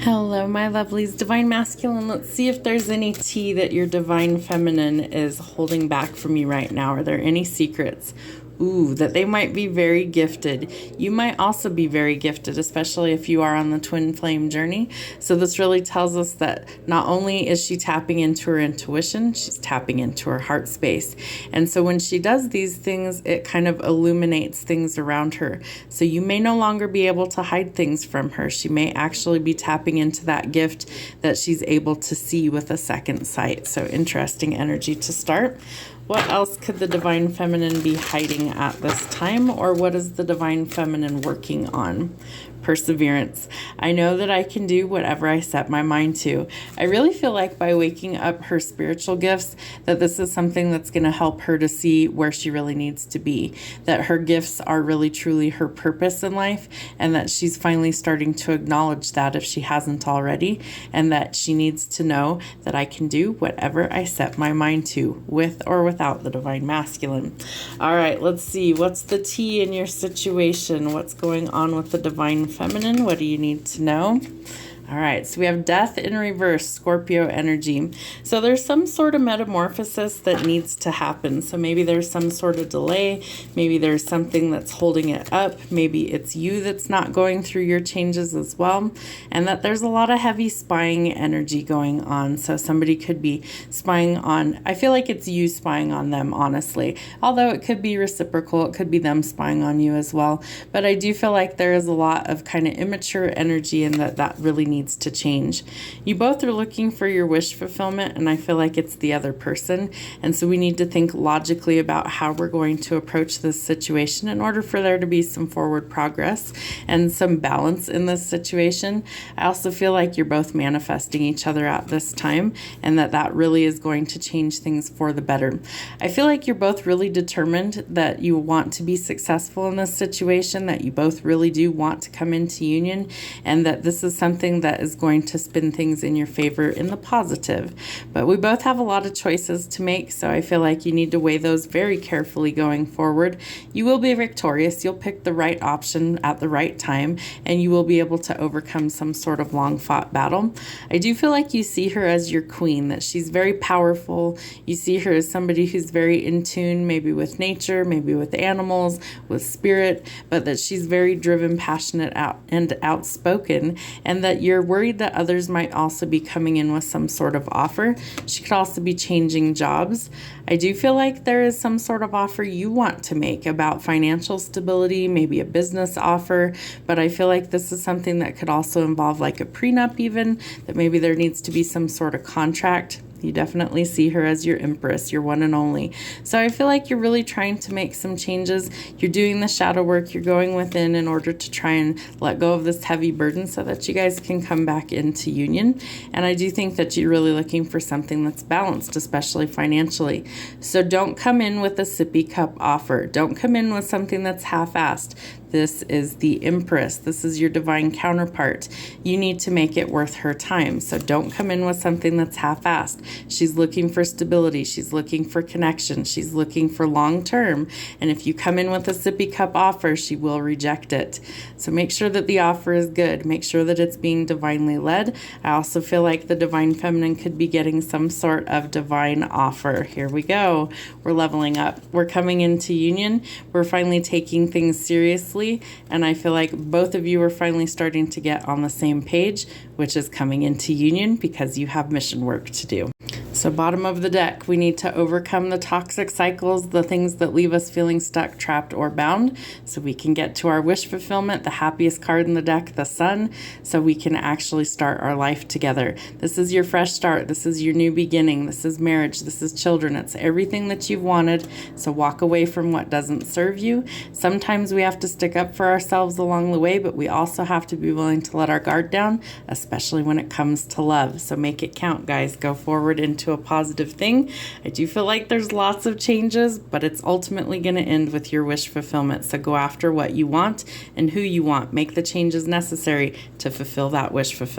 Hello, my lovelies. Divine Masculine, let's see if there's any tea that your Divine Feminine is holding back from you right now. Are there any secrets? Ooh, that they might be very gifted. You might also be very gifted, especially if you are on the twin flame journey. So this really tells us that not only is she tapping into her intuition, she's tapping into her heart space. And so when she does these things, it kind of illuminates things around her. So you may no longer be able to hide things from her. She may actually be tapping into that gift that she's able to see with a second sight. So interesting energy to start. What else could the Divine Feminine be hiding at this time, or what is the Divine Feminine working on? Perseverance. I know that I can do whatever I set my mind to. I really feel like by waking up her spiritual gifts, that this is something that's going to help her to see where she really needs to be, that her gifts are really truly her purpose in life, and that she's finally starting to acknowledge that if she hasn't already, and that she needs to know that I can do whatever I set my mind to, with or without the Divine Masculine. All right, let's see. What's the tea in your situation? What's going on with the Divine Feminine? What do you need to know? All right, so we have Death in reverse, Scorpio energy. So there's some sort of metamorphosis that needs to happen. So maybe there's some sort of delay. Maybe there's something that's holding it up. Maybe it's you that's not going through your changes as well. And that there's a lot of heavy spying energy going on. So somebody could be spying on, I feel like it's you spying on them, honestly. Although it could be reciprocal. It could be them spying on you as well. But I do feel like there is a lot of kind of immature energy and that really needs to change. You both are looking for your wish fulfillment, and I feel like it's the other person. And so we need to think logically about how we're going to approach this situation in order for there to be some forward progress and some balance in this situation. I also feel like you're both manifesting each other at this time, and that really is going to change things for the better. I feel like you're both really determined that you want to be successful in this situation, that you both really do want to come into union, and that this is something that is going to spin things in your favor in the positive. But we both have a lot of choices to make, so I feel like you need to weigh those very carefully going forward. You will be victorious. You'll pick the right option at the right time, and you will be able to overcome some sort of long-fought battle. I do feel like you see her as your queen, that she's very powerful. You see her as somebody who's very in tune, maybe with nature, maybe with animals, with spirit, but that she's very driven, passionate, and outspoken, and that you're worried that others might also be coming in with some sort of offer. She could also be changing jobs. I do feel like there is some sort of offer you want to make about financial stability, maybe a business offer, but I feel like this is something that could also involve like a prenup even, that maybe there needs to be some sort of contract. You definitely see her as your empress, your one and only. So I feel like you're really trying to make some changes. You're doing the shadow work. You're going within in order to try and let go of this heavy burden so that you guys can come back into union. And I do think that you're really looking for something that's balanced, especially financially. So don't come in with a sippy cup offer. Don't come in with something that's half-assed. This is the Empress. This is your divine counterpart. You need to make it worth her time. So don't come in with something that's half-assed. She's looking for stability. She's looking for connection. She's looking for long-term. And if you come in with a sippy cup offer, she will reject it. So make sure that the offer is good. Make sure that it's being divinely led. I also feel like the Divine Feminine could be getting some sort of divine offer. Here we go. We're leveling up. We're coming into union. We're finally taking things seriously. And I feel like both of you are finally starting to get on the same page, which is coming into union because you have mission work to do. So bottom of the deck, we need to overcome the toxic cycles, the things that leave us feeling stuck, trapped, or bound, so we can get to our wish fulfillment, the happiest card in the deck, the Sun, so we can actually start our life together. This is your fresh start. This is your new beginning. This is marriage. This is children. It's everything that you've wanted, so walk away from what doesn't serve you. Sometimes we have to stick up for ourselves along the way, but we also have to be willing to let our guard down, especially when it comes to love. So make it count, guys. Go forward into a positive thing. I do feel like there's lots of changes, but it's ultimately going to end with your wish fulfillment. So go after what you want and who you want. Make the changes necessary to fulfill that wish fulfillment.